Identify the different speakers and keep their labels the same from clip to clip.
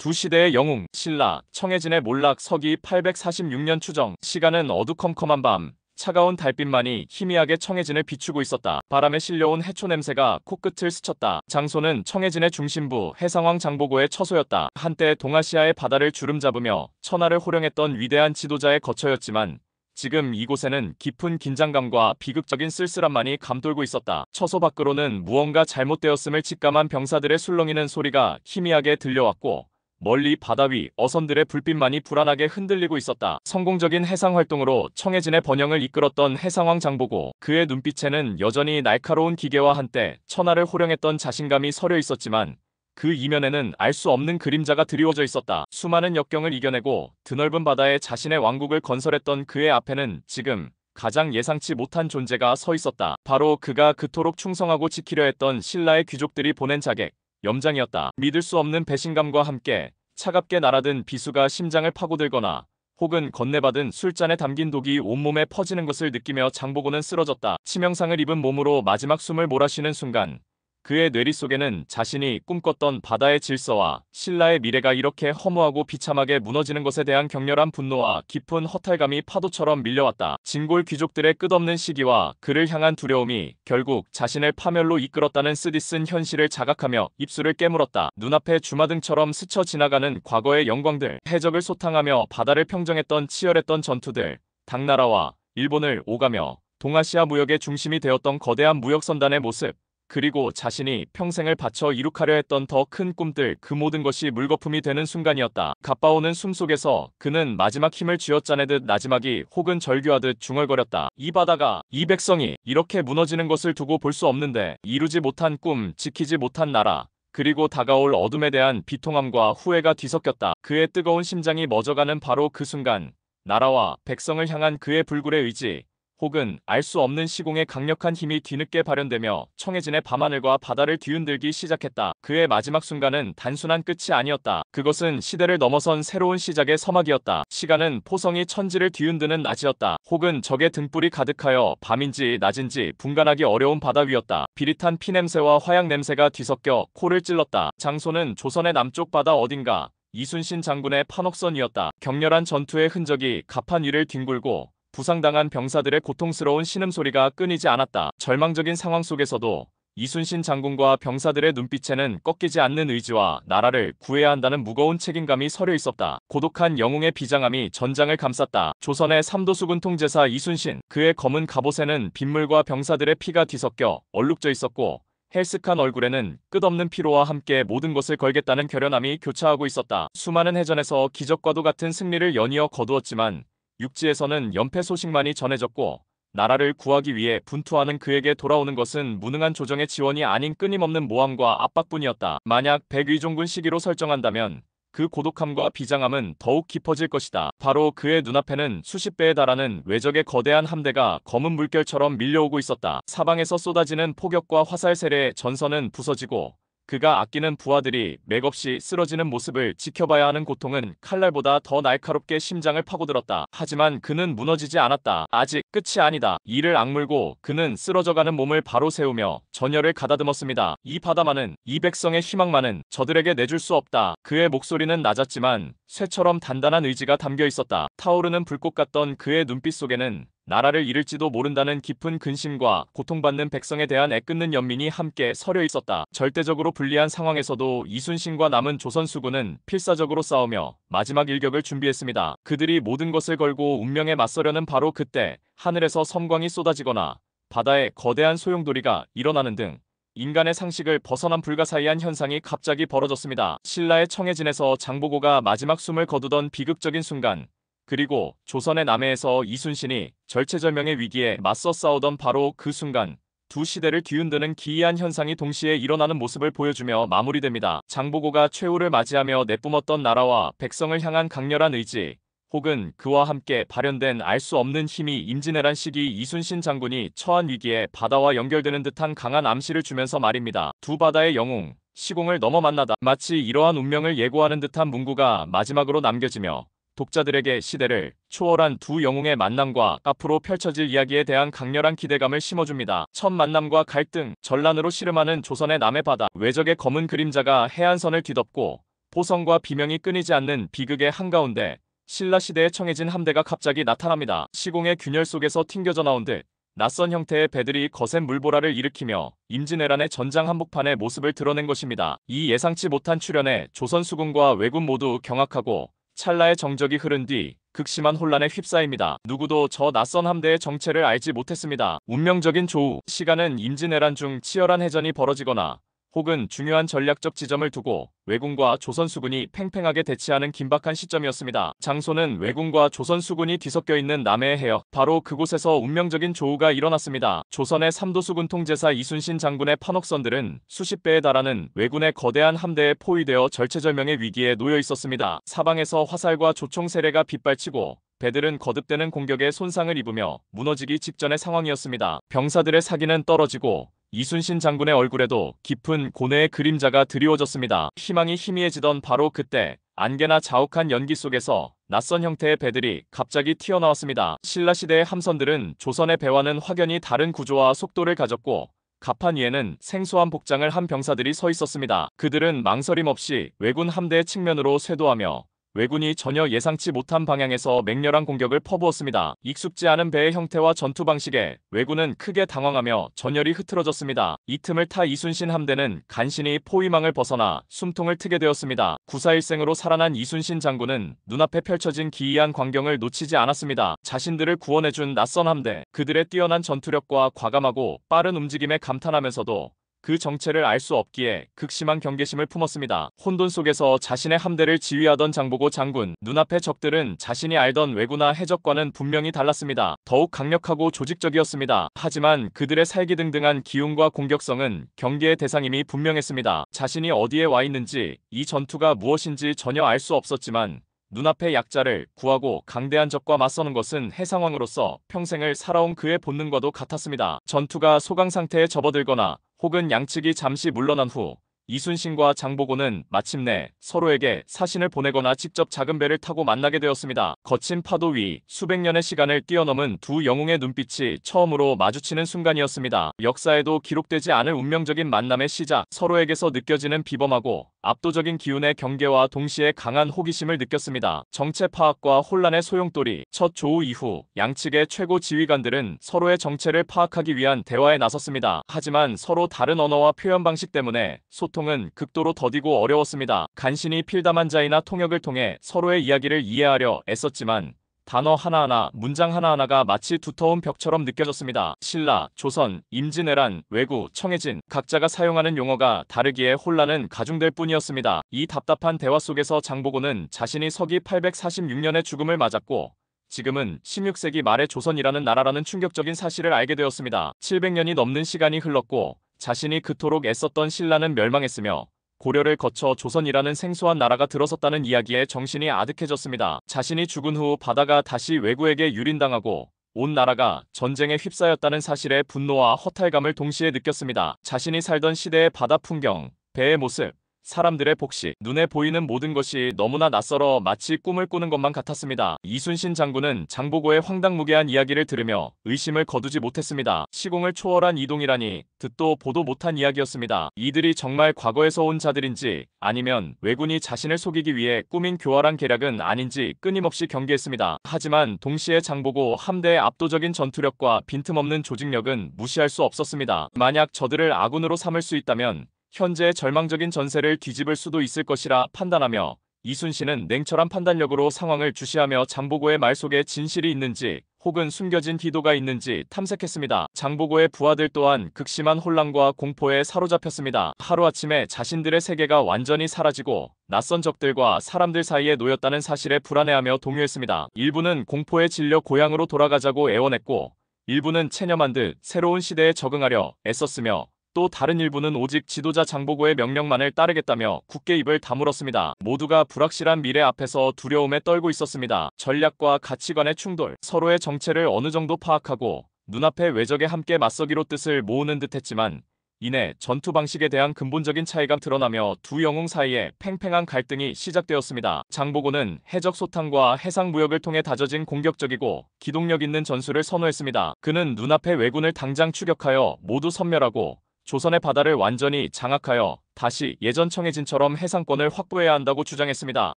Speaker 1: 두 시대의 영웅, 신라, 청해진의 몰락 서기 846년 추정. 시간은 어두컴컴한 밤, 차가운 달빛만이 희미하게 청해진을 비추고 있었다. 바람에 실려온 해초 냄새가 코끝을 스쳤다. 장소는 청해진의 중심부 해상왕 장보고의 처소였다. 한때 동아시아의 바다를 주름잡으며 천하를 호령했던 위대한 지도자의 거처였지만 지금 이곳에는 깊은 긴장감과 비극적인 쓸쓸함만이 감돌고 있었다. 처소 밖으로는 무언가 잘못되었음을 직감한 병사들의 술렁이는 소리가 희미하게 들려왔고 멀리 바다 위 어선들의 불빛만이 불안하게 흔들리고 있었다. 성공적인 해상 활동으로 청해진의 번영을 이끌었던 해상왕 장보고, 그의 눈빛에는 여전히 날카로운 기계와 한때 천하를 호령했던 자신감이 서려 있었지만 그 이면에는 알 수 없는 그림자가 드리워져 있었다. 수많은 역경을 이겨내고 드넓은 바다에 자신의 왕국을 건설했던 그의 앞에는 지금 가장 예상치 못한 존재가 서 있었다. 바로 그가 그토록 충성하고 지키려 했던 신라의 귀족들이 보낸 자객, 염장이었다. 믿을 수 없는 배신감과 함께 차갑게 날아든 비수가 심장을 파고들거나 혹은 건네받은 술잔에 담긴 독이 온몸에 퍼지는 것을 느끼며 장보고는 쓰러졌다. 치명상을 입은 몸으로 마지막 숨을 몰아쉬는 순간 그의 뇌리 속에는 자신이 꿈꿨던 바다의 질서와 신라의 미래가 이렇게 허무하고 비참하게 무너지는 것에 대한 격렬한 분노와 깊은 허탈감이 파도처럼 밀려왔다. 진골 귀족들의 끝없는 시기와 그를 향한 두려움이 결국 자신을 파멸로 이끌었다는 쓰디쓴 현실을 자각하며 입술을 깨물었다. 눈앞에 주마등처럼 스쳐 지나가는 과거의 영광들, 해적을 소탕하며 바다를 평정했던 치열했던 전투들, 당나라와 일본을 오가며 동아시아 무역의 중심이 되었던 거대한 무역선단의 모습, 그리고 자신이 평생을 바쳐 이룩하려 했던 더 큰 꿈들, 그 모든 것이 물거품이 되는 순간이었다. 가빠오는 숨속에서 그는 마지막 힘을 쥐어짜내듯 나지막이 혹은 절규하듯 중얼거렸다. 이 바다가, 이 백성이 이렇게 무너지는 것을 두고 볼 수 없는데, 이루지 못한 꿈, 지키지 못한 나라, 그리고 다가올 어둠에 대한 비통함과 후회가 뒤섞였다. 그의 뜨거운 심장이 멎어가는 바로 그 순간 나라와 백성을 향한 그의 불굴의 의지, 혹은 알 수 없는 시공의 강력한 힘이 뒤늦게 발현되며 청해진의 밤하늘과 바다를 뒤흔들기 시작했다. 그의 마지막 순간은 단순한 끝이 아니었다. 그것은 시대를 넘어선 새로운 시작의 서막이었다. 시간은 포성이 천지를 뒤흔드는 낮이었다. 혹은 적의 등불이 가득하여 밤인지 낮인지 분간하기 어려운 바다 위였다. 비릿한 피냄새와 화약 냄새가 뒤섞여 코를 찔렀다. 장소는 조선의 남쪽 바다 어딘가 이순신 장군의 판옥선 위였다. 격렬한 전투의 흔적이 갑판 위를 뒹굴고 부상당한 병사들의 고통스러운 신음소리가 끊이지 않았다. 절망적인 상황 속에서도 이순신 장군과 병사들의 눈빛에는 꺾이지 않는 의지와 나라를 구해야 한다는 무거운 책임감이 서려 있었다. 고독한 영웅의 비장함이 전장을 감쌌다. 조선의 삼도수군 통제사 이순신, 그의 검은 갑옷에는 빗물과 병사들의 피가 뒤섞여 얼룩져 있었고 헬쓱한 얼굴에는 끝없는 피로와 함께 모든 것을 걸겠다는 결연함이 교차하고 있었다. 수많은 해전에서 기적과도 같은 승리를 연이어 거두었지만 육지에서는 연패 소식만이 전해졌고 나라를 구하기 위해 분투하는 그에게 돌아오는 것은 무능한 조정의 지원이 아닌 끊임없는 모함과 압박뿐이었다. 만약 백의종군 시기로 설정한다면 그 고독함과 비장함은 더욱 깊어질 것이다. 바로 그의 눈앞에는 수십 배에 달하는 외적의 거대한 함대가 검은 물결처럼 밀려오고 있었다. 사방에서 쏟아지는 포격과 화살 세례에 전선은 부서지고 그가 아끼는 부하들이 맥없이 쓰러지는 모습을 지켜봐야 하는 고통은 칼날보다 더 날카롭게 심장을 파고들었다. 하지만 그는 무너지지 않았다. 아직 끝이 아니다. 이를 악물고 그는 쓰러져가는 몸을 바로 세우며 전열을 가다듬었습니다. 이 바다만은, 이 백성의 희망만은 저들에게 내줄 수 없다. 그의 목소리는 낮았지만 쇠처럼 단단한 의지가 담겨 있었다. 타오르는 불꽃 같던 그의 눈빛 속에는 나라를 잃을지도 모른다는 깊은 근심과 고통받는 백성에 대한 애끓는 연민이 함께 서려 있었다. 절대적으로 불리한 상황에서도 이순신과 남은 조선 수군은 필사적으로 싸우며 마지막 일격을 준비했습니다. 그들이 모든 것을 걸고 운명에 맞서려는 바로 그때 하늘에서 섬광이 쏟아지거나 바다에 거대한 소용돌이가 일어나는 등 인간의 상식을 벗어난 불가사의한 현상이 갑자기 벌어졌습니다. 신라의 청해진에서 장보고가 마지막 숨을 거두던 비극적인 순간, 그리고 조선의 남해에서 이순신이 절체절명의 위기에 맞서 싸우던 바로 그 순간, 두 시대를 뒤흔드는 기이한 현상이 동시에 일어나는 모습을 보여주며 마무리됩니다. 장보고가 최후를 맞이하며 내뿜었던 나라와 백성을 향한 강렬한 의지, 혹은 그와 함께 발현된 알 수 없는 힘이 임진왜란 시기 이순신 장군이 처한 위기에 바다와 연결되는 듯한 강한 암시를 주면서 말입니다. 두 바다의 영웅, 시공을 넘어 만나다. 마치 이러한 운명을 예고하는 듯한 문구가 마지막으로 남겨지며 독자들에게 시대를 초월한 두 영웅의 만남과 앞으로 펼쳐질 이야기에 대한 강렬한 기대감을 심어줍니다. 첫 만남과 갈등, 전란으로 씨름하는 조선의 남해 바다, 외적의 검은 그림자가 해안선을 뒤덮고 호성과 비명이 끊이지 않는 비극의 한가운데 신라 시대에 청해진 함대가 갑자기 나타납니다. 시공의 균열 속에서 튕겨져 나온 듯 낯선 형태의 배들이 거센 물보라를 일으키며 임진왜란의 전장 한복판의 모습을 드러낸 것입니다. 이 예상치 못한 출현에 조선 수군과 왜군 모두 경악하고 찰나의 정적이 흐른 뒤 극심한 혼란에 휩싸입니다. 누구도 저 낯선 함대의 정체를 알지 못했습니다. 운명적인 조우, 시간은 임진왜란 중 치열한 해전이 벌어지거나 혹은 중요한 전략적 지점을 두고 왜군과 조선 수군이 팽팽하게 대치하는 긴박한 시점이었습니다. 장소는 왜군과 조선 수군이 뒤섞여 있는 남해의 해역. 바로 그곳에서 운명적인 조우가 일어났습니다. 조선의 삼도수군 통제사 이순신 장군의 판옥선들은 수십 배에 달하는 왜군의 거대한 함대에 포위되어 절체절명의 위기에 놓여 있었습니다. 사방에서 화살과 조총 세례가 빗발치고 배들은 거듭되는 공격에 손상을 입으며 무너지기 직전의 상황이었습니다. 병사들의 사기는 떨어지고 이순신 장군의 얼굴에도 깊은 고뇌의 그림자가 드리워졌습니다. 희망이 희미해지던 바로 그때 안개나 자욱한 연기 속에서 낯선 형태의 배들이 갑자기 튀어나왔습니다. 신라시대의 함선들은 조선의 배와는 확연히 다른 구조와 속도를 가졌고 갑판 위에는 생소한 복장을 한 병사들이 서 있었습니다. 그들은 망설임 없이 왜군 함대의 측면으로 쇄도하며 왜군이 전혀 예상치 못한 방향에서 맹렬한 공격을 퍼부었습니다. 익숙지 않은 배의 형태와 전투 방식에 왜군은 크게 당황하며 전열이 흐트러졌습니다. 이 틈을 타 이순신 함대는 간신히 포위망을 벗어나 숨통을 트게 되었습니다. 구사일생으로 살아난 이순신 장군은 눈앞에 펼쳐진 기이한 광경을 놓치지 않았습니다. 자신들을 구원해준 낯선 함대, 그들의 뛰어난 전투력과 과감하고 빠른 움직임에 감탄하면서도 그 정체를 알 수 없기에 극심한 경계심을 품었습니다. 혼돈 속에서 자신의 함대를 지휘하던 장보고 장군, 눈앞의 적들은 자신이 알던 왜구나 해적과는 분명히 달랐습니다. 더욱 강력하고 조직적이었습니다. 하지만 그들의 살기등등한 기운과 공격성은 경계의 대상임이 분명했습니다. 자신이 어디에 와 있는지, 이 전투가 무엇인지 전혀 알 수 없었지만 눈앞의 약자를 구하고 강대한 적과 맞서는 것은 해상왕으로서 평생을 살아온 그의 본능과도 같았습니다. 전투가 소강 상태에 접어들거나 혹은 양측이 잠시 물러난 후 이순신과 장보고는 마침내 서로에게 사신을 보내거나 직접 작은 배를 타고 만나게 되었습니다. 거친 파도 위 수백 년의 시간을 뛰어넘은 두 영웅의 눈빛이 처음으로 마주치는 순간이었습니다. 역사에도 기록되지 않을 운명적인 만남의 시작, 서로에게서 느껴지는 비범하고 압도적인 기운의 경계와 동시에 강한 호기심을 느꼈습니다. 정체 파악과 혼란의 소용돌이, 첫 조우 이후 양측의 최고 지휘관들은 서로의 정체를 파악하기 위한 대화에 나섰습니다. 하지만 서로 다른 언어와 표현 방식 때문에 소통은 극도로 더디고 어려웠습니다. 간신히 필담한 자이나 통역을 통해 서로의 이야기를 이해하려 애썼지만 단어 하나하나, 문장 하나하나가 마치 두터운 벽처럼 느껴졌습니다. 신라, 조선, 임진왜란, 왜구, 청해진 각자가 사용하는 용어가 다르기에 혼란은 가중될 뿐이었습니다. 이 답답한 대화 속에서 장보고는 자신이 서기 846년의 죽음을 맞았고 지금은 16세기 말의 조선이라는 나라라는 충격적인 사실을 알게 되었습니다. 700년이 넘는 시간이 흘렀고 자신이 그토록 애썼던 신라는 멸망했으며 고려를 거쳐 조선이라는 생소한 나라가 들어섰다는 이야기에 정신이 아득해졌습니다. 자신이 죽은 후 바다가 다시 왜구에게 유린당하고 온 나라가 전쟁에 휩싸였다는 사실에 분노와 허탈감을 동시에 느꼈습니다. 자신이 살던 시대의 바다 풍경, 배의 모습, 사람들의 복식, 눈에 보이는 모든 것이 너무나 낯설어 마치 꿈을 꾸는 것만 같았습니다. 이순신 장군은 장보고의 황당무계한 이야기를 들으며 의심을 거두지 못했습니다. 시공을 초월한 이동이라니 듣도 보도 못한 이야기였습니다. 이들이 정말 과거에서 온 자들인지 아니면 왜군이 자신을 속이기 위해 꾸민 교활한 계략은 아닌지 끊임없이 경계했습니다. 하지만 동시에 장보고 함대의 압도적인 전투력과 빈틈없는 조직력은 무시할 수 없었습니다. 만약 저들을 아군으로 삼을 수 있다면 현재의 절망적인 전세를 뒤집을 수도 있을 것이라 판단하며 이순신은 냉철한 판단력으로 상황을 주시하며 장보고의 말 속에 진실이 있는지 혹은 숨겨진 기도가 있는지 탐색했습니다. 장보고의 부하들 또한 극심한 혼란과 공포에 사로잡혔습니다. 하루아침에 자신들의 세계가 완전히 사라지고 낯선 적들과 사람들 사이에 놓였다는 사실에 불안해하며 동요했습니다. 일부는 공포에 질려 고향으로 돌아가자고 애원했고 일부는 체념한 듯 새로운 시대에 적응하려 애썼으며 또 다른 일부는 오직 지도자 장보고의 명령만을 따르겠다며 굳게 입을 다물었습니다. 모두가 불확실한 미래 앞에서 두려움에 떨고 있었습니다. 전략과 가치관의 충돌, 서로의 정체를 어느 정도 파악하고 눈앞의 외적에 함께 맞서기로 뜻을 모으는 듯했지만 이내 전투 방식에 대한 근본적인 차이가 드러나며 두 영웅 사이에 팽팽한 갈등이 시작되었습니다. 장보고는 해적 소탕과 해상 무역을 통해 다져진 공격적이고 기동력 있는 전술을 선호했습니다. 그는 눈앞의 왜군을 당장 추격하여 모두 섬멸하고 조선의 바다를 완전히 장악하여 다시 예전 청해진처럼 해상권을 확보해야 한다고 주장했습니다.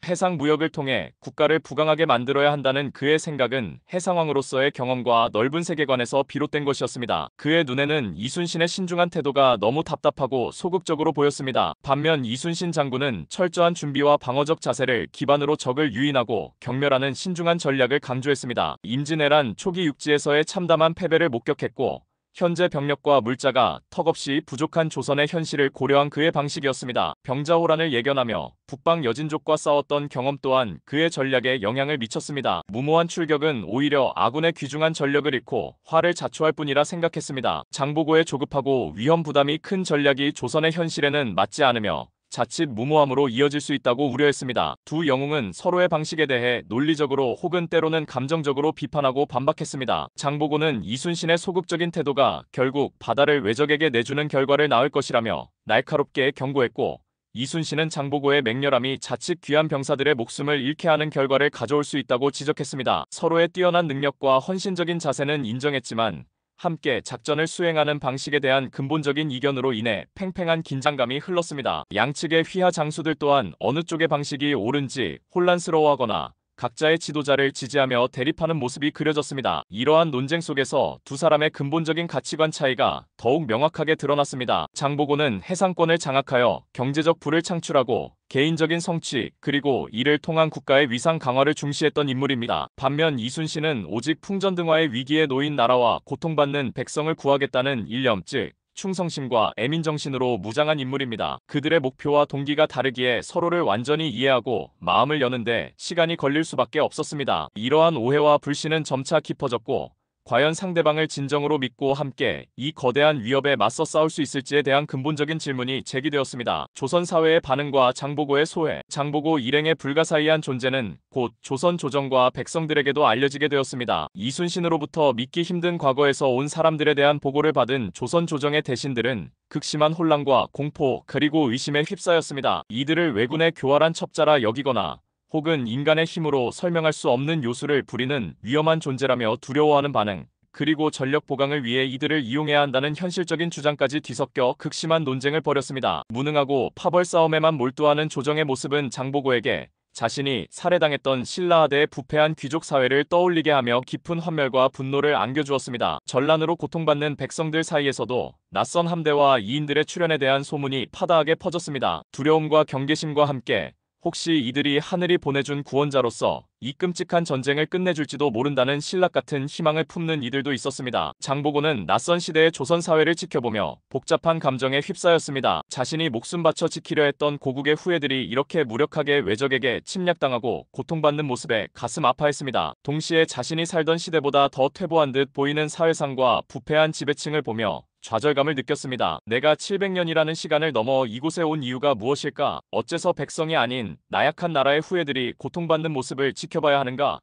Speaker 1: 해상 무역을 통해 국가를 부강하게 만들어야 한다는 그의 생각은 해상왕으로서의 경험과 넓은 세계관에서 비롯된 것이었습니다. 그의 눈에는 이순신의 신중한 태도가 너무 답답하고 소극적으로 보였습니다. 반면 이순신 장군은 철저한 준비와 방어적 자세를 기반으로 적을 유인하고 경멸하는 신중한 전략을 강조했습니다. 임진왜란 초기 육지에서의 참담한 패배를 목격했고 현재 병력과 물자가 턱없이 부족한 조선의 현실을 고려한 그의 방식이었습니다. 병자호란을 예견하며 북방 여진족과 싸웠던 경험 또한 그의 전략에 영향을 미쳤습니다. 무모한 출격은 오히려 아군의 귀중한 전력을 잃고 화를 자초할 뿐이라 생각했습니다. 장보고의 조급하고 위험 부담이 큰 전략이 조선의 현실에는 맞지 않으며 자칫 무모함으로 이어질 수 있다고 우려했습니다. 두 영웅은 서로의 방식에 대해 논리적으로 혹은 때로는 감정적으로 비판하고 반박했습니다. 장보고는 이순신의 소극적인 태도가 결국 바다를 외적에게 내주는 결과를 낳을 것이라며 날카롭게 경고했고, 이순신은 장보고의 맹렬함이 자칫 귀한 병사들의 목숨을 잃게 하는 결과를 가져올 수 있다고 지적했습니다. 서로의 뛰어난 능력과 헌신적인 자세는 인정했지만 함께 작전을 수행하는 방식에 대한 근본적인 이견으로 인해 팽팽한 긴장감이 흘렀습니다. 양측의 휘하 장수들 또한 어느 쪽의 방식이 옳은지 혼란스러워하거나 각자의 지도자를 지지하며 대립하는 모습이 그려졌습니다. 이러한 논쟁 속에서 두 사람의 근본적인 가치관 차이가 더욱 명확하게 드러났습니다. 장보고는 해상권을 장악하여 경제적 부를 창출하고 개인적인 성취 그리고 이를 통한 국가의 위상 강화를 중시했던 인물입니다. 반면 이순신은 오직 풍전등화의 위기에 놓인 나라와 고통받는 백성을 구하겠다는 일념, 즉 충성심과 애민정신으로 무장한 인물입니다. 그들의 목표와 동기가 다르기에 서로를 완전히 이해하고 마음을 여는데 시간이 걸릴 수밖에 없었습니다. 이러한 오해와 불신은 점차 깊어졌고, 과연 상대방을 진정으로 믿고 함께 이 거대한 위협에 맞서 싸울 수 있을지에 대한 근본적인 질문이 제기되었습니다. 조선 사회의 반응과 장보고의 소회. 장보고 일행의 불가사의한 존재는 곧 조선 조정과 백성들에게도 알려지게 되었습니다. 이순신으로부터 믿기 힘든 과거에서 온 사람들에 대한 보고를 받은 조선 조정의 대신들은 극심한 혼란과 공포 그리고 의심에 휩싸였습니다. 이들을 왜군의 교활한 첩자라 여기거나 혹은 인간의 힘으로 설명할 수 없는 요술을 부리는 위험한 존재라며 두려워하는 반응, 그리고 전력 보강을 위해 이들을 이용해야 한다는 현실적인 주장까지 뒤섞여 극심한 논쟁을 벌였습니다. 무능하고 파벌 싸움에만 몰두하는 조정의 모습은 장보고에게 자신이 살해당했던 신라하대의 부패한 귀족 사회를 떠올리게 하며 깊은 환멸과 분노를 안겨주었습니다. 전란으로 고통받는 백성들 사이에서도 낯선 함대와 이인들의 출현에 대한 소문이 파다하게 퍼졌습니다. 두려움과 경계심과 함께 혹시 이들이 하늘이 보내준 구원자로서 이 끔찍한 전쟁을 끝내줄지도 모른다는 신락 같은 희망을 품는 이들도 있었습니다. 장보고는 낯선 시대의 조선 사회를 지켜보며 복잡한 감정에 휩싸였습니다. 자신이 목숨 바쳐 지키려 했던 고국의 후예들이 이렇게 무력하게 외적에게 침략당하고 고통받는 모습에 가슴 아파했습니다. 동시에 자신이 살던 시대보다 더 퇴보한 듯 보이는 사회상과 부패한 지배층을 보며 좌절감을 느꼈습니다. 내가 700년이라는 시간을 넘어 이곳에 온 이유가 무엇일까? 어째서 백성이 아닌 나약한 나라의 후예들이 고통받는 모습을 지켜봐야 하는가?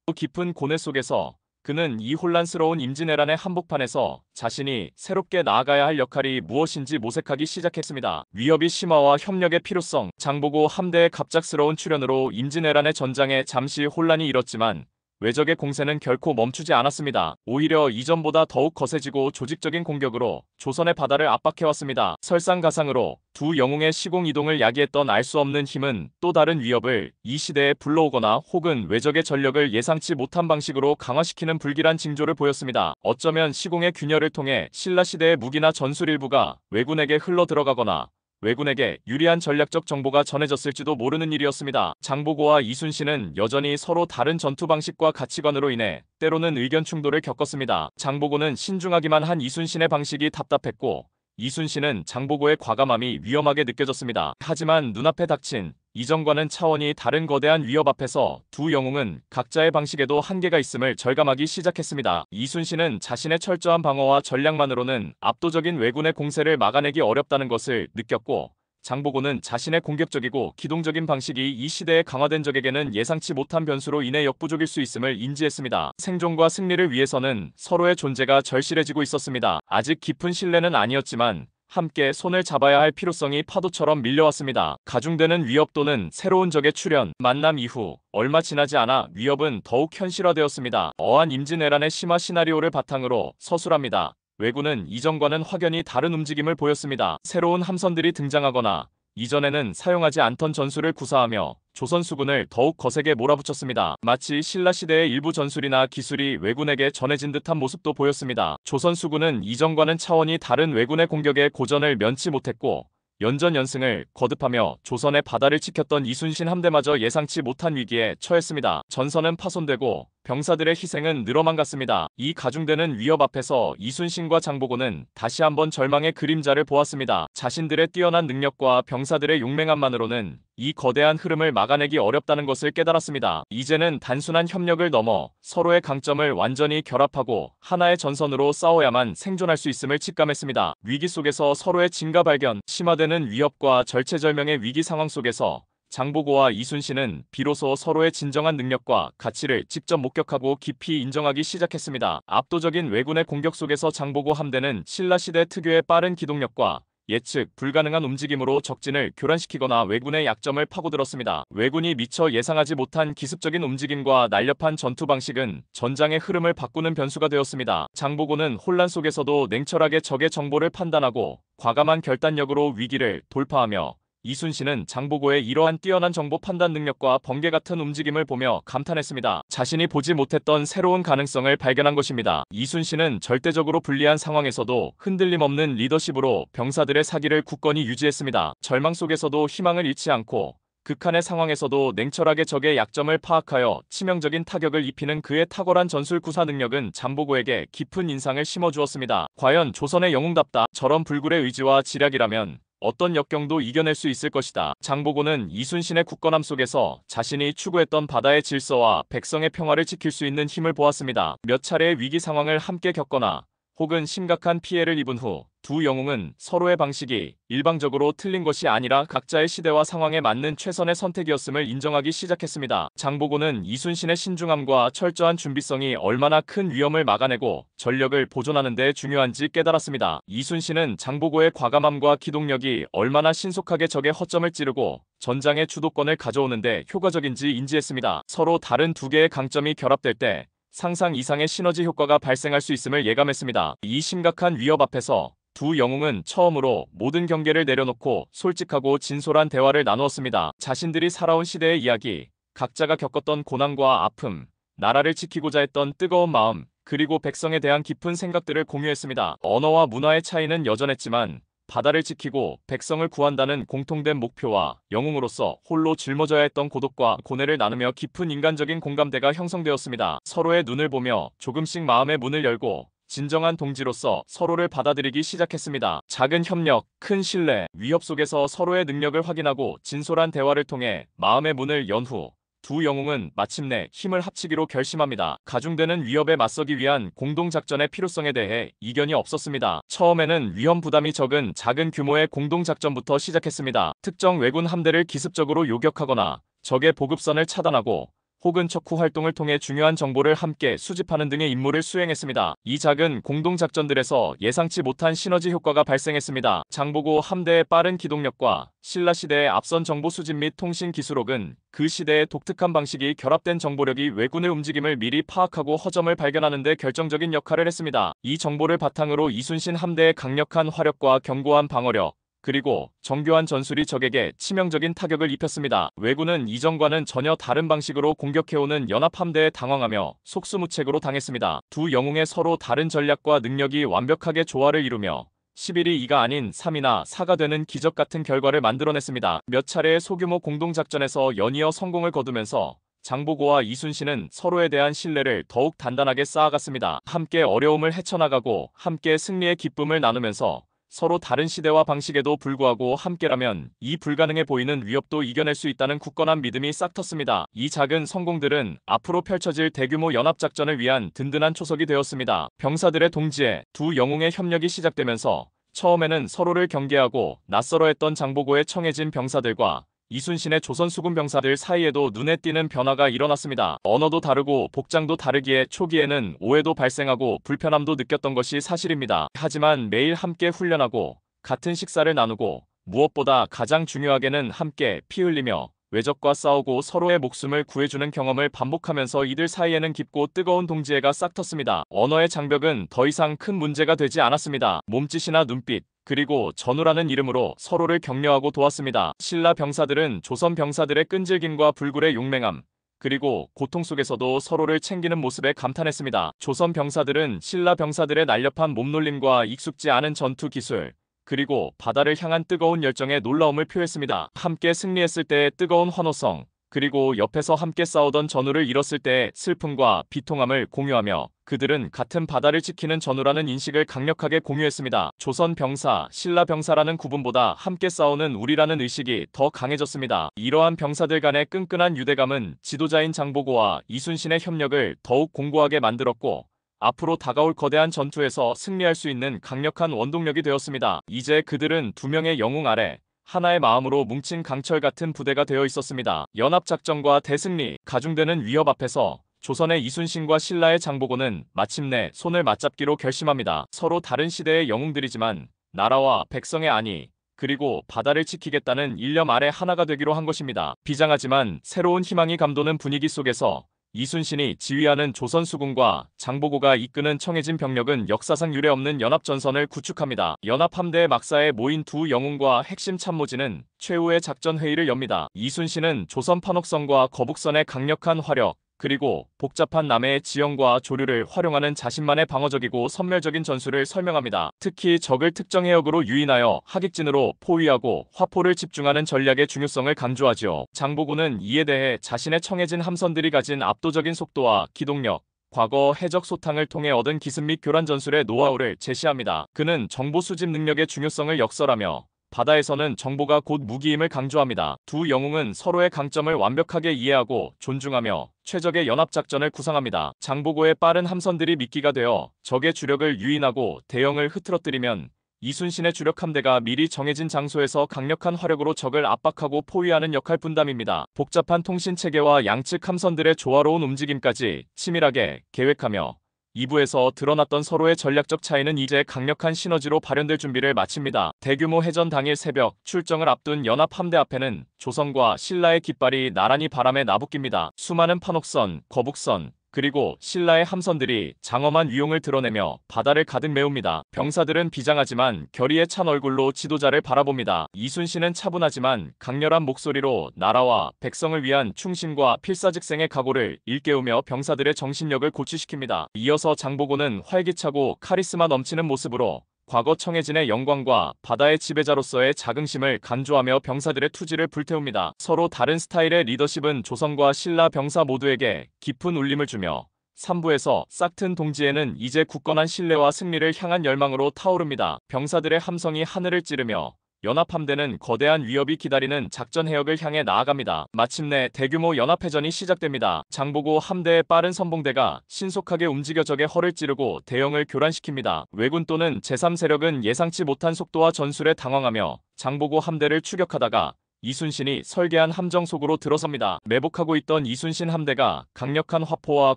Speaker 1: 또 깊은 고뇌 속에서 그는 이 혼란스러운 임진왜란의 한복판에서 자신이 새롭게 나아가야 할 역할이 무엇인지 모색하기 시작했습니다. 위협이 심화와 협력의 필요성. 장보고 함대의 갑작스러운 출현으로 임진왜란의 전장에 잠시 혼란이 일었지만 외적의 공세는 결코 멈추지 않았습니다. 오히려 이전보다 더욱 거세지고 조직적인 공격으로 조선의 바다를 압박해왔습니다. 설상가상으로 두 영웅의 시공이동을 야기했던 알 수 없는 힘은 또 다른 위협을 이 시대에 불러오거나 혹은 외적의 전력을 예상치 못한 방식으로 강화시키는 불길한 징조를 보였습니다. 어쩌면 시공의 균열을 통해 신라시대의 무기나 전술 일부가 왜군에게 흘러들어가거나 왜군에게 유리한 전략적 정보가 전해졌을지도 모르는 일이었습니다. 장보고와 이순신은 여전히 서로 다른 전투 방식과 가치관으로 인해 때로는 의견 충돌을 겪었습니다. 장보고는 신중하기만 한 이순신의 방식이 답답했고, 이순신은 장보고의 과감함이 위험하게 느껴졌습니다. 하지만 눈앞에 닥친 이전과는 차원이 다른 거대한 위협 앞에서 두 영웅은 각자의 방식에도 한계가 있음을 절감하기 시작했습니다. 이순신은 자신의 철저한 방어와 전략만으로는 압도적인 왜군의 공세를 막아내기 어렵다는 것을 느꼈고, 장보고는 자신의 공격적이고 기동적인 방식이 이 시대에 강화된 적에게는 예상치 못한 변수로 인해 역부족일 수 있음을 인지했습니다. 생존과 승리를 위해서는 서로의 존재가 절실해지고 있었습니다. 아직 깊은 신뢰는 아니었지만 함께 손을 잡아야 할 필요성이 파도처럼 밀려왔습니다. 가중되는 위협 또는 새로운 적의 출현, 만남 이후 얼마 지나지 않아 위협은 더욱 현실화되었습니다. 어한 임진왜란의 심화 시나리오를 바탕으로 서술합니다. 왜군은 이전과는 확연히 다른 움직임을 보였습니다. 새로운 함선들이 등장하거나 이전에는 사용하지 않던 전술을 구사하며 조선 수군을 더욱 거세게 몰아붙였습니다. 마치 신라 시대의 일부 전술이나 기술이 왜군에게 전해진 듯한 모습도 보였습니다. 조선 수군은 이전과는 차원이 다른 왜군의 공격에 고전을 면치 못했고 연전연승을 거듭하며 조선의 바다를 지켰던 이순신 함대마저 예상치 못한 위기에 처했습니다. 전선은 파손되고 병사들의 희생은 늘어만 갔습니다. 이 가중되는 위협 앞에서 이순신과 장보고는 다시 한번 절망의 그림자를 보았습니다. 자신들의 뛰어난 능력과 병사들의 용맹함만으로는 이 거대한 흐름을 막아내기 어렵다는 것을 깨달았습니다. 이제는 단순한 협력을 넘어 서로의 강점을 완전히 결합하고 하나의 전선으로 싸워야만 생존할 수 있음을 직감했습니다. 위기 속에서 서로의 진가 발견, 심화되는 위협과 절체절명의 위기 상황 속에서 장보고와 이순신은 비로소 서로의 진정한 능력과 가치를 직접 목격하고 깊이 인정하기 시작했습니다. 압도적인 왜군의 공격 속에서 장보고 함대는 신라시대 특유의 빠른 기동력과 예측 불가능한 움직임으로 적진을 교란시키거나 왜군의 약점을 파고들었습니다. 왜군이 미처 예상하지 못한 기습적인 움직임과 날렵한 전투 방식은 전장의 흐름을 바꾸는 변수가 되었습니다. 장보고는 혼란 속에서도 냉철하게 적의 정보를 판단하고 과감한 결단력으로 위기를 돌파하며 이순신은 장보고의 이러한 뛰어난 정보 판단 능력과 번개 같은 움직임을 보며 감탄했습니다. 자신이 보지 못했던 새로운 가능성을 발견한 것입니다. 이순신은 절대적으로 불리한 상황에서도 흔들림 없는 리더십으로 병사들의 사기를 굳건히 유지했습니다. 절망 속에서도 희망을 잃지 않고 극한의 상황에서도 냉철하게 적의 약점을 파악하여 치명적인 타격을 입히는 그의 탁월한 전술 구사 능력은 장보고에게 깊은 인상을 심어주었습니다. 과연 조선의 영웅답다. 저런 불굴의 의지와 지략이라면 어떤 역경도 이겨낼 수 있을 것이다. 장보고는 이순신의 굳건함 속에서 자신이 추구했던 바다의 질서와 백성의 평화를 지킬 수 있는 힘을 보았습니다. 몇 차례의 위기 상황을 함께 겪거나 혹은 심각한 피해를 입은 후 두 영웅은 서로의 방식이 일방적으로 틀린 것이 아니라 각자의 시대와 상황에 맞는 최선의 선택이었음을 인정하기 시작했습니다. 장보고는 이순신의 신중함과 철저한 준비성이 얼마나 큰 위험을 막아내고 전력을 보존하는 데 중요한지 깨달았습니다. 이순신은 장보고의 과감함과 기동력이 얼마나 신속하게 적의 허점을 찌르고 전장의 주도권을 가져오는 데 효과적인지 인지했습니다. 서로 다른 두 개의 강점이 결합될 때 상상 이상의 시너지 효과가 발생할 수 있음을 예감했습니다. 이 심각한 위협 앞에서 두 영웅은 처음으로 모든 경계를 내려놓고 솔직하고 진솔한 대화를 나누었습니다. 자신들이 살아온 시대의 이야기, 각자가 겪었던 고난과 아픔, 나라를 지키고자 했던 뜨거운 마음, 그리고 백성에 대한 깊은 생각들을 공유했습니다. 언어와 문화의 차이는 여전했지만 바다를 지키고 백성을 구한다는 공통된 목표와 영웅으로서 홀로 짊어져야 했던 고독과 고뇌를 나누며 깊은 인간적인 공감대가 형성되었습니다. 서로의 눈을 보며 조금씩 마음의 문을 열고 진정한 동지로서 서로를 받아들이기 시작했습니다. 작은 협력, 큰 신뢰, 위협 속에서 서로의 능력을 확인하고 진솔한 대화를 통해 마음의 문을 연 후 두 영웅은 마침내 힘을 합치기로 결심합니다. 가중되는 위협에 맞서기 위한 공동작전의 필요성에 대해 이견이 없었습니다. 처음에는 위험 부담이 적은 작은 규모의 공동작전부터 시작했습니다. 특정 왜군 함대를 기습적으로 요격하거나 적의 보급선을 차단하고 혹은 척후 활동을 통해 중요한 정보를 함께 수집하는 등의 임무를 수행했습니다. 이 작은 공동작전들에서 예상치 못한 시너지 효과가 발생했습니다. 장보고 함대의 빠른 기동력과 신라시대의 앞선 정보 수집 및 통신 기술력은 그 시대의 독특한 방식이 결합된 정보력이 왜군의 움직임을 미리 파악하고 허점을 발견하는 데 결정적인 역할을 했습니다. 이 정보를 바탕으로 이순신 함대의 강력한 화력과 견고한 방어력, 그리고 정교한 전술이 적에게 치명적인 타격을 입혔습니다. 왜군은 이전과는 전혀 다른 방식으로 공격해오는 연합함대에 당황하며 속수무책으로 당했습니다. 두 영웅의 서로 다른 전략과 능력이 완벽하게 조화를 이루며 11이 2가 아닌 3이나 4가 되는 기적 같은 결과를 만들어냈습니다. 몇 차례의 소규모 공동작전에서 연이어 성공을 거두면서 장보고와 이순신은 서로에 대한 신뢰를 더욱 단단하게 쌓아갔습니다. 함께 어려움을 헤쳐나가고 함께 승리의 기쁨을 나누면서 서로 다른 시대와 방식에도 불구하고 함께라면 이 불가능해 보이는 위협도 이겨낼 수 있다는 굳건한 믿음이 싹 텄습니다. 이 작은 성공들은 앞으로 펼쳐질 대규모 연합작전을 위한 든든한 초석이 되었습니다. 병사들의 동지에 두 영웅의 협력이 시작되면서 처음에는 서로를 경계하고 낯설어했던 장보고의 청해진 병사들과 이순신의 조선 수군 병사들 사이에도 눈에 띄는 변화가 일어났습니다. 언어도 다르고 복장도 다르기에 초기에는 오해도 발생하고 불편함도 느꼈던 것이 사실입니다. 하지만 매일 함께 훈련하고 같은 식사를 나누고 무엇보다 가장 중요하게는 함께 피 흘리며 외적과 싸우고 서로의 목숨을 구해주는 경험을 반복하면서 이들 사이에는 깊고 뜨거운 동지애가 싹텄습니다. 언어의 장벽은 더 이상 큰 문제가 되지 않았습니다. 몸짓이나 눈빛, 그리고 전우라는 이름으로 서로를 격려하고 도왔습니다. 신라 병사들은 조선 병사들의 끈질김과 불굴의 용맹함, 그리고 고통 속에서도 서로를 챙기는 모습에 감탄했습니다. 조선 병사들은 신라 병사들의 날렵한 몸놀림과 익숙지 않은 전투 기술, 그리고 바다를 향한 뜨거운 열정에 놀라움을 표했습니다. 함께 승리했을 때의 뜨거운 환호성, 그리고 옆에서 함께 싸우던 전우를 잃었을 때의 슬픔과 비통함을 공유하며 그들은 같은 바다를 지키는 전우라는 인식을 강력하게 공유했습니다. 조선 병사, 신라 병사라는 구분보다 함께 싸우는 우리라는 의식이 더 강해졌습니다. 이러한 병사들 간의 끈끈한 유대감은 지도자인 장보고와 이순신의 협력을 더욱 공고하게 만들었고, 앞으로 다가올 거대한 전투에서 승리할 수 있는 강력한 원동력이 되었습니다. 이제 그들은 두 명의 영웅 아래 하나의 마음으로 뭉친 강철 같은 부대가 되어 있었습니다. 연합작전과 대승리, 가중되는 위협 앞에서 조선의 이순신과 신라의 장보고는 마침내 손을 맞잡기로 결심합니다. 서로 다른 시대의 영웅들이지만 나라와 백성의 안위, 그리고 바다를 지키겠다는 일념 아래 하나가 되기로 한 것입니다. 비장하지만 새로운 희망이 감도는 분위기 속에서 이순신이 지휘하는 조선 수군과 장보고가 이끄는 청해진 병력은 역사상 유례없는 연합전선을 구축합니다. 연합함대의 막사에 모인 두 영웅과 핵심 참모진은 최후의 작전회의를 엽니다. 이순신은 조선 판옥선과 거북선의 강력한 화력, 그리고 복잡한 남해의 지형과 조류를 활용하는 자신만의 방어적이고 선멸적인 전술을 설명합니다. 특히 적을 특정 해역으로 유인하여 하객진으로 포위하고 화포를 집중하는 전략의 중요성을 강조하지요. 장보고는 이에 대해 자신의 청해진 함선들이 가진 압도적인 속도와 기동력, 과거 해적 소탕을 통해 얻은 기습 및 교란 전술의 노하우를 제시합니다. 그는 정보 수집 능력의 중요성을 역설하며 바다에서는 정보가 곧 무기임을 강조합니다. 두 영웅은 서로의 강점을 완벽하게 이해하고 존중하며 최적의 연합작전을 구상합니다. 장보고의 빠른 함선들이 미끼가 되어 적의 주력을 유인하고 대형을 흐트러뜨리면 이순신의 주력 함대가 미리 정해진 장소에서 강력한 화력으로 적을 압박하고 포위하는 역할 분담입니다. 복잡한 통신 체계와 양측 함선들의 조화로운 움직임까지 치밀하게 계획하며 2부에서 드러났던 서로의 전략적 차이는 이제 강력한 시너지로 발현될 준비를 마칩니다. 대규모 해전 당일 새벽 출정을 앞둔 연합 함대 앞에는 조선과 신라의 깃발이 나란히 바람에 나부낍니다. 수많은 판옥선, 거북선, 그리고 신라의 함선들이 장엄한 위용을 드러내며 바다를 가득 메웁니다. 병사들은 비장하지만 결의에 찬 얼굴로 지도자를 바라봅니다. 이순신은 차분하지만 강렬한 목소리로 나라와 백성을 위한 충신과 필사직생의 각오를 일깨우며 병사들의 정신력을 고취시킵니다. 이어서 장보고는 활기차고 카리스마 넘치는 모습으로 과거 청해진의 영광과 바다의 지배자로서의 자긍심을 간주하며 병사들의 투지를 불태웁니다. 서로 다른 스타일의 리더십은 조선과 신라 병사 모두에게 깊은 울림을 주며 3부에서 싹튼 동지에는 이제 굳건한 신뢰와 승리를 향한 열망으로 타오릅니다. 병사들의 함성이 하늘을 찌르며 연합함대는 거대한 위협이 기다리는 작전 해역을 향해 나아갑니다. 마침내 대규모 연합회전이 시작됩니다. 장보고 함대의 빠른 선봉대가 신속하게 움직여 적의 허를 찌르고 대형을 교란시킵니다. 왜군 또는 제3세력은 예상치 못한 속도와 전술에 당황하며 장보고 함대를 추격하다가 이순신이 설계한 함정 속으로 들어섭니다. 매복하고 있던 이순신 함대가 강력한 화포와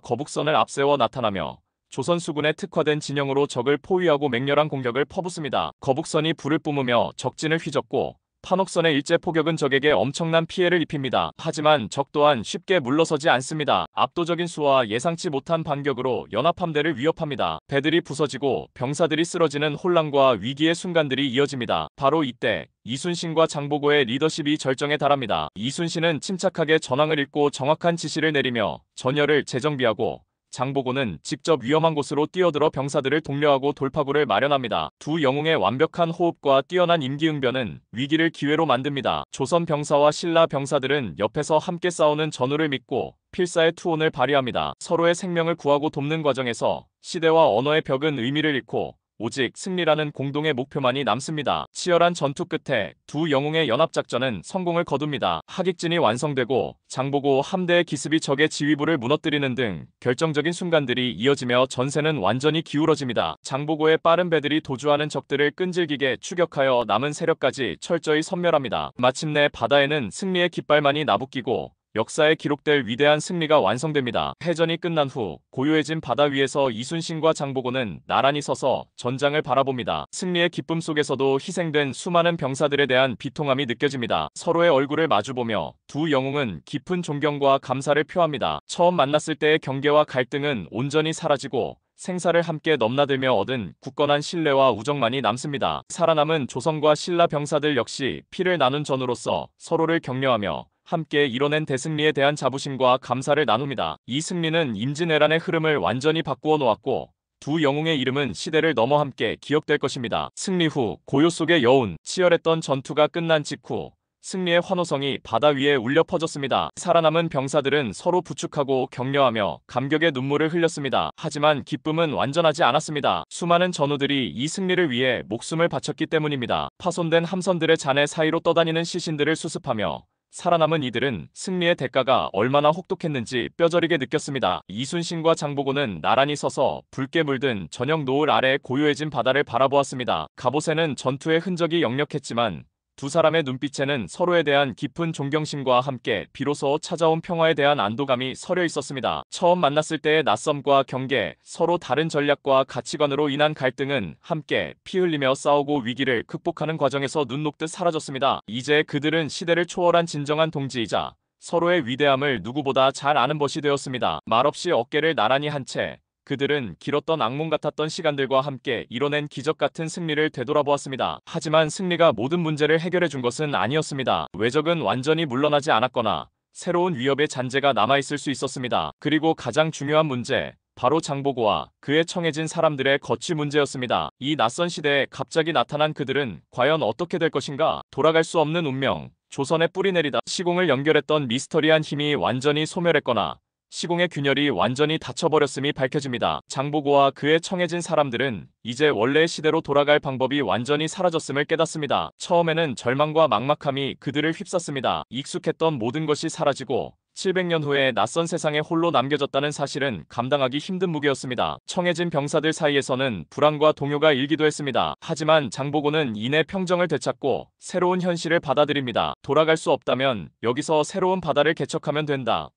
Speaker 1: 거북선을 앞세워 나타나며 조선 수군에 특화된 진영으로 적을 포위하고 맹렬한 공격을 퍼붓습니다. 거북선이 불을 뿜으며 적진을 휘젓고 판옥선의 일제 포격은 적에게 엄청난 피해를 입힙니다. 하지만 적 또한 쉽게 물러서지 않습니다. 압도적인 수와 예상치 못한 반격으로 연합함대를 위협합니다. 배들이 부서지고 병사들이 쓰러지는 혼란과 위기의 순간들이 이어집니다. 바로 이때 이순신과 장보고의 리더십이 절정에 달합니다. 이순신은 침착하게 전황을 읽고 정확한 지시를 내리며 전열을 재정비하고 장보고는 직접 위험한 곳으로 뛰어들어 병사들을 독려하고 돌파구를 마련합니다. 두 영웅의 완벽한 호흡과 뛰어난 임기응변은 위기를 기회로 만듭니다. 조선 병사와 신라 병사들은 옆에서 함께 싸우는 전우를 믿고 필사의 투혼을 발휘합니다. 서로의 생명을 구하고 돕는 과정에서 시대와 언어의 벽은 의미를 잃고 오직 승리라는 공동의 목표만이 남습니다. 치열한 전투 끝에 두 영웅의 연합작전은 성공을 거둡니다. 하객진이 완성되고 장보고 함대의 기습이 적의 지휘부를 무너뜨리는 등 결정적인 순간들이 이어지며 전세는 완전히 기울어집니다. 장보고의 빠른 배들이 도주하는 적들을 끈질기게 추격하여 남은 세력까지 철저히 섬멸합니다. 마침내 바다에는 승리의 깃발만이 나부끼고 역사에 기록될 위대한 승리가 완성됩니다. 해전이 끝난 후 고요해진 바다 위에서 이순신과 장보고는 나란히 서서 전장을 바라봅니다. 승리의 기쁨 속에서도 희생된 수많은 병사들에 대한 비통함이 느껴집니다. 서로의 얼굴을 마주보며 두 영웅은 깊은 존경과 감사를 표합니다. 처음 만났을 때의 경계와 갈등은 온전히 사라지고 생사를 함께 넘나들며 얻은 굳건한 신뢰와 우정만이 남습니다. 살아남은 조선과 신라 병사들 역시 피를 나눈 전우로서 서로를 격려하며 함께 이뤄낸 대승리에 대한 자부심과 감사를 나눕니다. 이 승리는 임진왜란의 흐름을 완전히 바꾸어 놓았고 두 영웅의 이름은 시대를 넘어 함께 기억될 것입니다. 승리 후 고요 속의 여운, 치열했던 전투가 끝난 직후 승리의 환호성이 바다 위에 울려 퍼졌습니다. 살아남은 병사들은 서로 부축하고 격려하며 감격의 눈물을 흘렸습니다. 하지만 기쁨은 완전하지 않았습니다. 수많은 전우들이 이 승리를 위해 목숨을 바쳤기 때문입니다. 파손된 함선들의 잔해 사이로 떠다니는 시신들을 수습하며 살아남은 이들은 승리의 대가가 얼마나 혹독했는지 뼈저리게 느꼈습니다. 이순신과 장보고는 나란히 서서 붉게 물든 저녁 노을 아래 고요해진 바다를 바라보았습니다. 갑옷에는 전투의 흔적이 역력했지만 두 사람의 눈빛에는 서로에 대한 깊은 존경심과 함께 비로소 찾아온 평화에 대한 안도감이 서려 있었습니다. 처음 만났을 때의 낯섦과 경계, 서로 다른 전략과 가치관으로 인한 갈등은 함께 피 흘리며 싸우고 위기를 극복하는 과정에서 눈 녹듯 사라졌습니다. 이제 그들은 시대를 초월한 진정한 동지이자 서로의 위대함을 누구보다 잘 아는 벗이 되었습니다. 말없이 어깨를 나란히 한 채 그들은 길었던 악몽 같았던 시간들과 함께 이뤄낸 기적 같은 승리를 되돌아보았습니다. 하지만 승리가 모든 문제를 해결해 준 것은 아니었습니다. 외적은 완전히 물러나지 않았거나 새로운 위협의 잔재가 남아있을 수 있었습니다. 그리고 가장 중요한 문제, 바로 장보고와 그의 청해진 사람들의 거취 문제였습니다. 이 낯선 시대에 갑자기 나타난 그들은 과연 어떻게 될 것인가? 돌아갈 수 없는 운명, 조선에 뿌리내리다 시공을 연결했던 미스터리한 힘이 완전히 소멸했거나 시공의 균열이 완전히 닫혀버렸음이 밝혀집니다. 장보고와 그의 청해진 사람들은 이제 원래의 시대로 돌아갈 방법이 완전히 사라졌음을 깨닫습니다. 처음에는 절망과 막막함이 그들을 휩쌌습니다. 익숙했던 모든 것이 사라지고 700년 후에 낯선 세상에 홀로 남겨졌다는 사실은 감당하기 힘든 무게였습니다. 청해진 병사들 사이에서는 불안과 동요가 일기도 했습니다. 하지만 장보고는 이내 평정을 되찾고 새로운 현실을 받아들입니다. 돌아갈 수 없다면 여기서 새로운 바다를 개척하면 된다.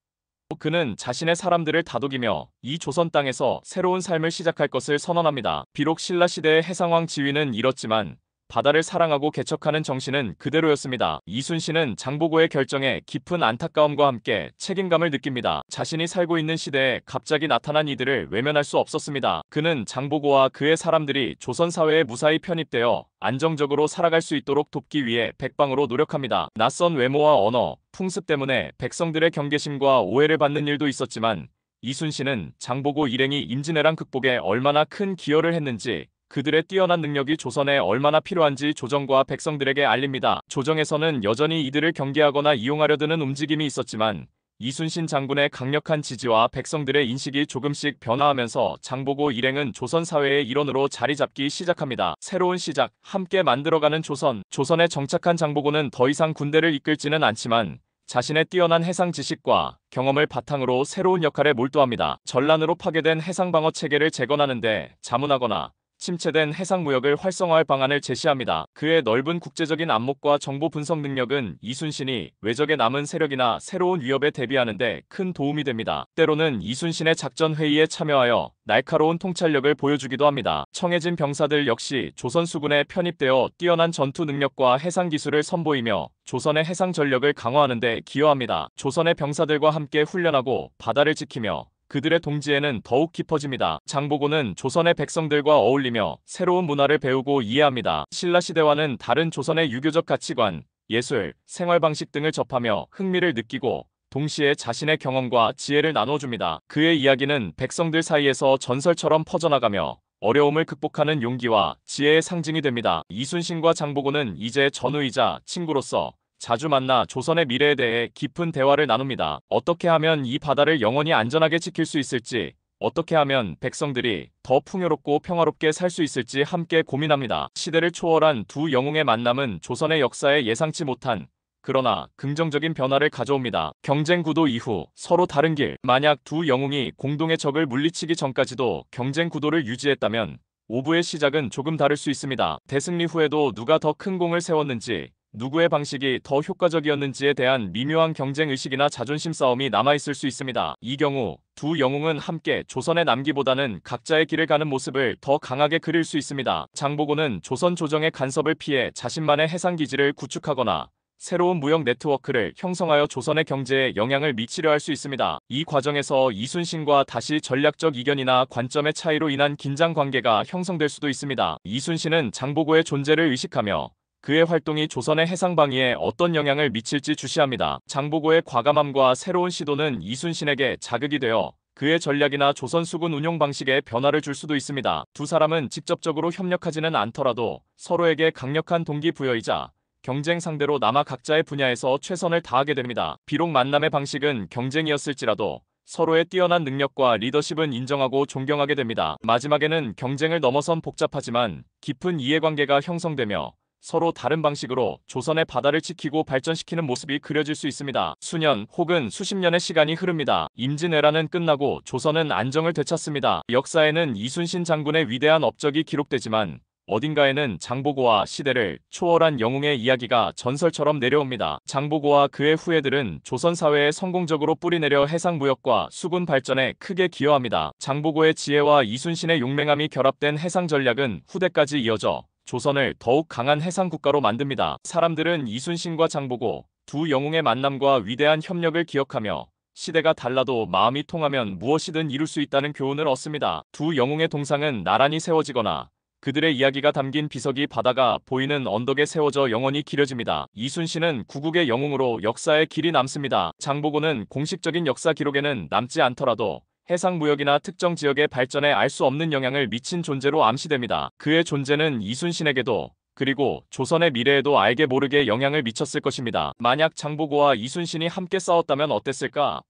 Speaker 1: 그는 자신의 사람들을 다독이며 이 조선 땅에서 새로운 삶을 시작할 것을 선언합니다. 비록 신라시대의 해상왕 지위는 잃었지만 바다를 사랑하고 개척하는 정신은 그대로였습니다. 이순신은 장보고의 결정에 깊은 안타까움과 함께 책임감을 느낍니다. 자신이 살고 있는 시대에 갑자기 나타난 이들을 외면할 수 없었습니다. 그는 장보고와 그의 사람들이 조선 사회에 무사히 편입되어 안정적으로 살아갈 수 있도록 돕기 위해 백방으로 노력합니다. 낯선 외모와 언어, 풍습 때문에 백성들의 경계심과 오해를 받는 일도 있었지만 이순신은 장보고 일행이 임진왜란 극복에 얼마나 큰 기여를 했는지 그들의 뛰어난 능력이 조선에 얼마나 필요한지 조정과 백성들에게 알립니다. 조정에서는 여전히 이들을 경계하거나 이용하려 드는 움직임이 있었지만 이순신 장군의 강력한 지지와 백성들의 인식이 조금씩 변화하면서 장보고 일행은 조선 사회의 일원으로 자리 잡기 시작합니다. 새로운 시작, 함께 만들어가는 조선. 조선에 정착한 장보고는 더 이상 군대를 이끌지는 않지만 자신의 뛰어난 해상 지식과 경험을 바탕으로 새로운 역할에 몰두합니다. 전란으로 파괴된 해상방어 체계를 재건하는데 자문하거나 침체된 해상무역을 활성화할 방안을 제시합니다. 그의 넓은 국제적인 안목과 정보 분석 능력은 이순신이 외적의 남은 세력이나 새로운 위협에 대비하는 데 큰 도움이 됩니다. 때로는 이순신의 작전 회의에 참여하여 날카로운 통찰력을 보여주기도 합니다. 청해진 병사들 역시 조선 수군에 편입되어 뛰어난 전투 능력과 해상 기술을 선보이며 조선의 해상 전력을 강화하는 데 기여합니다. 조선의 병사들과 함께 훈련하고 바다를 지키며 그들의 동지에는 더욱 깊어집니다. 장보고는 조선의 백성들과 어울리며 새로운 문화를 배우고 이해합니다. 신라시대와는 다른 조선의 유교적 가치관, 예술, 생활 방식 등을 접하며 흥미를 느끼고 동시에 자신의 경험과 지혜를 나눠줍니다. 그의 이야기는 백성들 사이에서 전설처럼 퍼져나가며 어려움을 극복하는 용기와 지혜의 상징이 됩니다. 이순신과 장보고는 이제 전우이자 친구로서 자주 만나 조선의 미래에 대해 깊은 대화를 나눕니다. 어떻게 하면 이 바다를 영원히 안전하게 지킬 수 있을지, 어떻게 하면 백성들이 더 풍요롭고 평화롭게 살 수 있을지 함께 고민합니다. 시대를 초월한 두 영웅의 만남은 조선의 역사에 예상치 못한 그러나 긍정적인 변화를 가져옵니다. 경쟁 구도 이후 서로 다른 길. 만약 두 영웅이 공동의 적을 물리치기 전까지도 경쟁 구도를 유지했다면 5부의 시작은 조금 다를 수 있습니다. 대승리 후에도 누가 더 큰 공을 세웠는지, 누구의 방식이 더 효과적이었는지에 대한 미묘한 경쟁 의식이나 자존심 싸움이 남아있을 수 있습니다. 이 경우 두 영웅은 함께 조선에 남기보다는 각자의 길을 가는 모습을 더 강하게 그릴 수 있습니다. 장보고는 조선 조정의 간섭을 피해 자신만의 해상기지를 구축하거나 새로운 무역 네트워크를 형성하여 조선의 경제에 영향을 미치려 할 수 있습니다. 이 과정에서 이순신과 다시 전략적 이견이나 관점의 차이로 인한 긴장 관계가 형성될 수도 있습니다. 이순신은 장보고의 존재를 의식하며 그의 활동이 조선의 해상 방위에 어떤 영향을 미칠지 주시합니다. 장보고의 과감함과 새로운 시도는 이순신에게 자극이 되어 그의 전략이나 조선 수군 운용 방식에 변화를 줄 수도 있습니다. 두 사람은 직접적으로 협력하지는 않더라도 서로에게 강력한 동기부여이자 경쟁 상대로 남아 각자의 분야에서 최선을 다하게 됩니다. 비록 만남의 방식은 경쟁이었을지라도 서로의 뛰어난 능력과 리더십은 인정하고 존경하게 됩니다. 마지막에는 경쟁을 넘어선 복잡하지만 깊은 이해관계가 형성되며 서로 다른 방식으로 조선의 바다를 지키고 발전시키는 모습이 그려질 수 있습니다. 수년 혹은 수십 년의 시간이 흐릅니다. 임진왜란은 끝나고 조선은 안정을 되찾습니다. 역사에는 이순신 장군의 위대한 업적이 기록되지만 어딘가에는 장보고와 시대를 초월한 영웅의 이야기가 전설처럼 내려옵니다. 장보고와 그의 후예들은 조선 사회에 성공적으로 뿌리내려 해상 무역과 수군 발전에 크게 기여합니다. 장보고의 지혜와 이순신의 용맹함이 결합된 해상 전략은 후대까지 이어져 조선을 더욱 강한 해상 국가로 만듭니다. 사람들은 이순신과 장보고 두 영웅의 만남과 위대한 협력을 기억하며 시대가 달라도 마음이 통하면 무엇이든 이룰 수 있다는 교훈을 얻습니다. 두 영웅의 동상은 나란히 세워지거나 그들의 이야기가 담긴 비석이 바다가 보이는 언덕에 세워져 영원히 기려집니다. 이순신은 구국의 영웅으로 역사에 길이 남습니다. 장보고는 공식적인 역사 기록에는 남지 않더라도 해상 무역이나 특정 지역의 발전에 알 수 없는 영향을 미친 존재로 암시됩니다. 그의 존재는 이순신에게도 그리고 조선의 미래에도 알게 모르게 영향을 미쳤을 것입니다. 만약 장보고와 이순신이 함께 싸웠다면 어땠을까?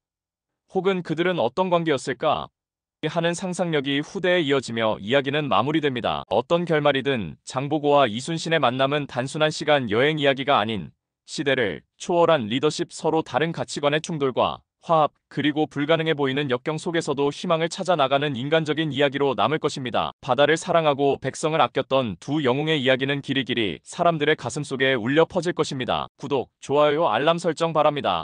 Speaker 1: 혹은 그들은 어떤 관계였을까? 하는 상상력이 후대에 이어지며 이야기는 마무리됩니다. 어떤 결말이든 장보고와 이순신의 만남은 단순한 시간 여행 이야기가 아닌 시대를 초월한 리더십, 서로 다른 가치관의 충돌과 화합, 그리고 불가능해 보이는 역경 속에서도 희망을 찾아 나가는 인간적인 이야기로 남을 것입니다. 바다를 사랑하고 백성을 아꼈던 두 영웅의 이야기는 길이길이 사람들의 가슴속에 울려 퍼질 것입니다. 구독, 좋아요, 알람 설정 바랍니다.